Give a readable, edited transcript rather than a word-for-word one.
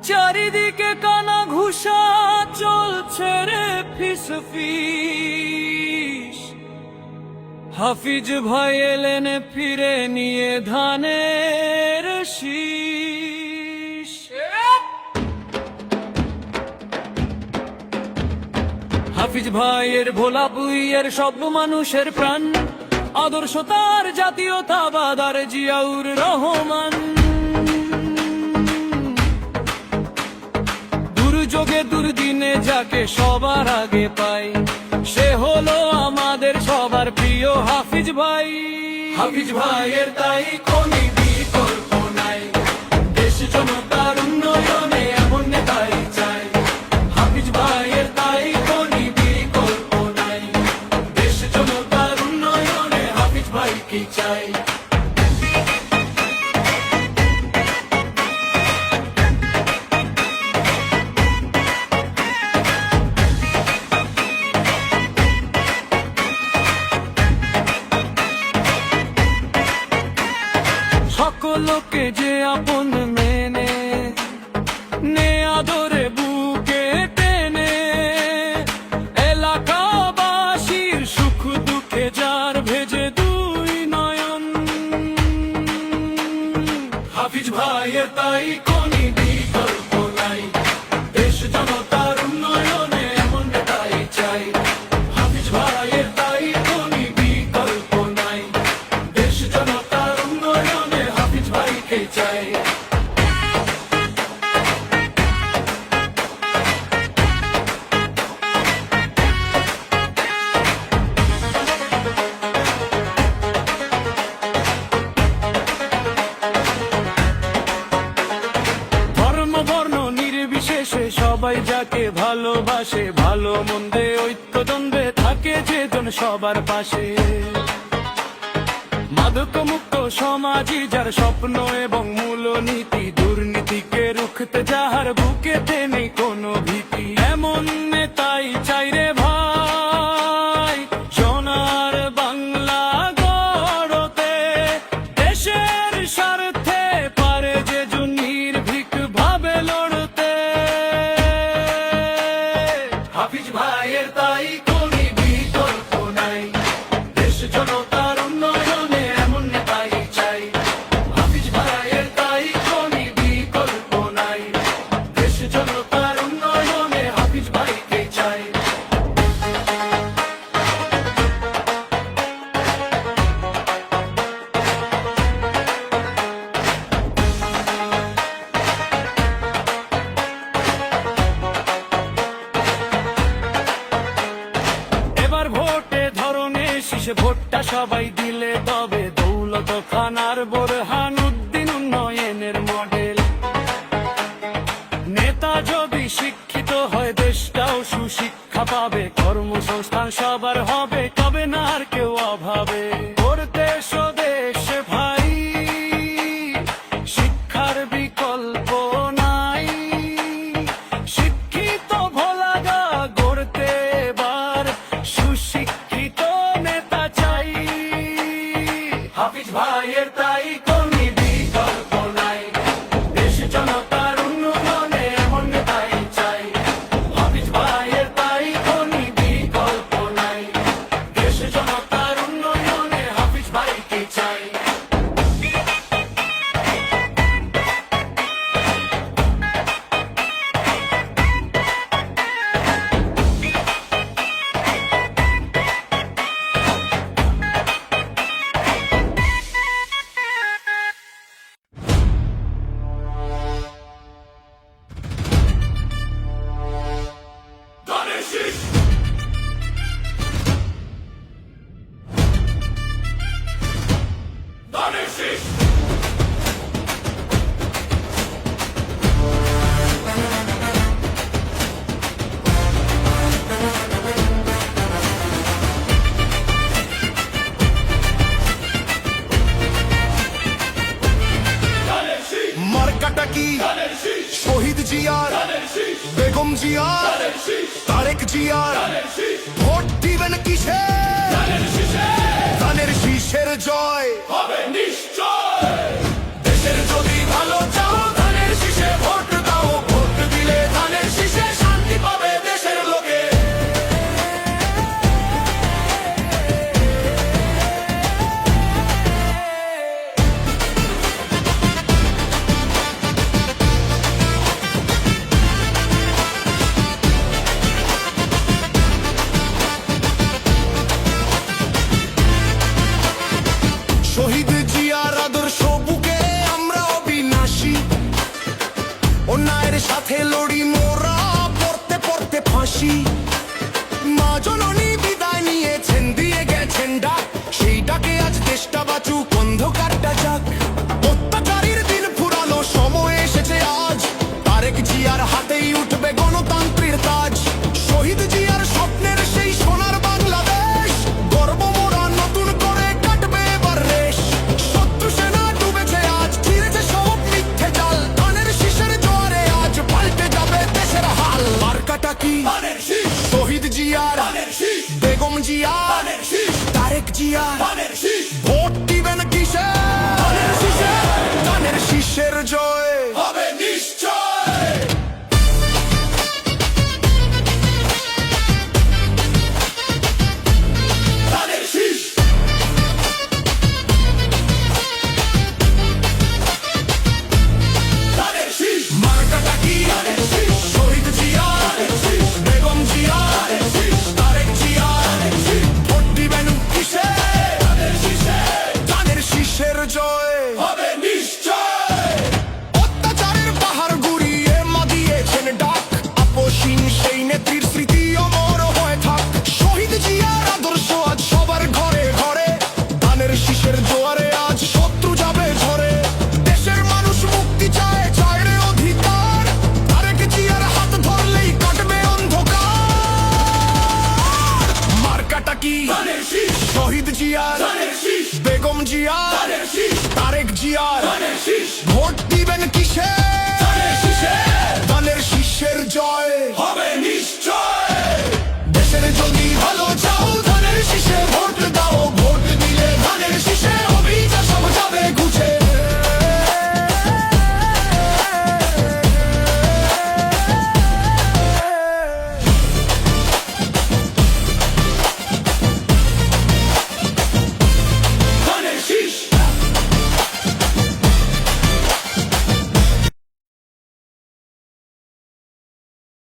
চারিদিকে কানা ঘুষা চলছে রে ফিসফিস। হাফিজ ভাই এলেন ফিরে নিয়ে ধানের শীষ। হাফিজ ভাইয়ের ভোলা বুইয়ের সব মানুষের প্রাণ, আদর্শ তার জাতীয়তাবাদ আর জিয়াউর রহমান। দুর্যোগে দুর্দিনে যাকে সবার আগে পাই, সে হলো আমাদের সবার প্রিয় হাফিজ ভাই। হাফিজ ভাইয়ের তাই কোনো বিকল্প নাই, দেশ জনতার উন্নয়নে এমন নেতাই চাই। হাফিজ ভাইয়ের তাই কোনো বিকল্প নাই, দেশ জনতার উন্নয়নে হাফিজ ভাইকে চাই। সকলকে যে আপন মেনে নে আদরে বুকে টেনে, এলাকাবাসীর সুখ দুঃখে যার ভেজে দুই নয়ন। হাফিজ ভাইয়ের তাই কোনো বিকল্প নাই, দেশ জনতার উন্নয়নে এমন নেতাই চাই। হাফিজ ভাইয়ের তাই কোনো বিকল্প নাই, দেশ জনতার উন্নয়নে হাফিজ ভাইকে চাই। ধর্ম বর্ণ নির্বিশেষে সবাই যাকে ভালোবাসে, ভালো মন্দে ঐক্যদ্বন্দ্বে থাকে যেজন সবার পাশে। মাদক মুক্ত সমাজই যার স্বপ্ন এবং মূলনীতি, দুর্নীতিকে রুখতে যাহার বুকেতে নেই কোনো ভীতি। এমন নেতাই চাই রে ভাই, সোনার বাংলা গড়তে, দেশের স্বার্থে পারে যে নির্ভীক ভাবে লড়তে। হাফিজ ভাইয়ের তাই কোনো বিকল্প নাই, দেশ জনতার উন্নয়নে এমন নেতাই চাই। হাফিজ ভাইয়ের তাই কোনো বিকল্প নাই, দেশ জনতার উন্নয়নে হাফিজ ভাইকে চাই। এবার ভোটে ধরনে শীষে ভোটটা সবাই দিলে তবে দৌলত খানার বোরহানুদ্দিন উন্নয়নের মডেল। নেতা যদি শিক্ষিত হয় দেশটাও সুশিক্ষা পাবে, কর্মসংস্থান সবার হবে, তবে না আর কেউ অভাবে। ওর দেশ ও দেশ ভাই, শিক্ষার বিকল্প নাই। শিক্ষিত ভোলাগা গড়তে এবার সুশিক্ষিত নেতা চাই। হাফিজ ভাইয়ের তাই কোনো বিকল্প নাই, দেশ জনতার উন্নয়নে এমন নেতাই চাই। হাফিজ ভাইয়ের তাই কোনো বিকল্প নাই, দেশ জনতার উন্নয়নে হাফিজ ভাইকে চাই। মার্কাটা কি? শহীদ জিয়ার, বেগম জিয়ার, তারেক জিয়ার। ভোট দিবেন কিসে? ধানের শীষের জয় হবে নিশ্চয়। দেশের যদি ভালো চাও ধানের শীষে ভোট দাও। পথে লড়ি মোরা, পড়তে পড়তে ফাঁসি। মা জননী বিদায় নিয়েছেন, দিয়ে গেছেন ডাক, সেই ডাকে আজ দেশটা বাঁচুক, অন্ধকারটা যাক। অত্যাচারীর দিন ফুরালো, সময় এসেছে আজ, তারেক জিয়ার হাতেই উঠবে গণতন্ত্রের তাজ। শহীদ জিয়ার স্বপ্নের সেই সোনার বাংলাদেশ, গর্ব মোরা নতুন করে কাটবে এবার রেশ। শত্রু সেনা ডুবেছে আজ, ছিঁড়েছে সব মিথ্যে জাল, ধানের শীষের জোয়ারে আজ পাল্টে যাবে দেশের হাল। মার্কাটা কি? শহীদ জিয়ার, বেগম জিয়ার, তারেক জিয়ার। ভোট দিবেন কিসে? ধানের শীষের জয় হবে নিশ্চয়। মার্কাটা কি? শহীদ জিয়ার, বেগম জিয়ার, তারেক জিয়ার। ভোট দিবেন কিসে? ধানের শীষের জয় হবে নিশ্চয়। অত্যাচারের পাহাড় গুড়িয়ে মা দিয়েছেন ডাক, আপসহীন সেই নেত্রীর স্মৃতি অমর হয়ে থাক। শহীদ জিয়ার আদর্শ আজ সবার ঘরে ঘরে, ধানের শীষের জোয়ারে আজ শত্রু যাবে ঝরে। দেশের মানুষ মুক্তি চায়, চায় রে অধিকার, তারেক জিয়ার হাত ধরলেই কাটবে অন্ধকার। মার্কাটা কি? শহীদ জিয়ার, বেগম জিয়ার, তারেক জিয়ার। ভোট দিবেন কিসে?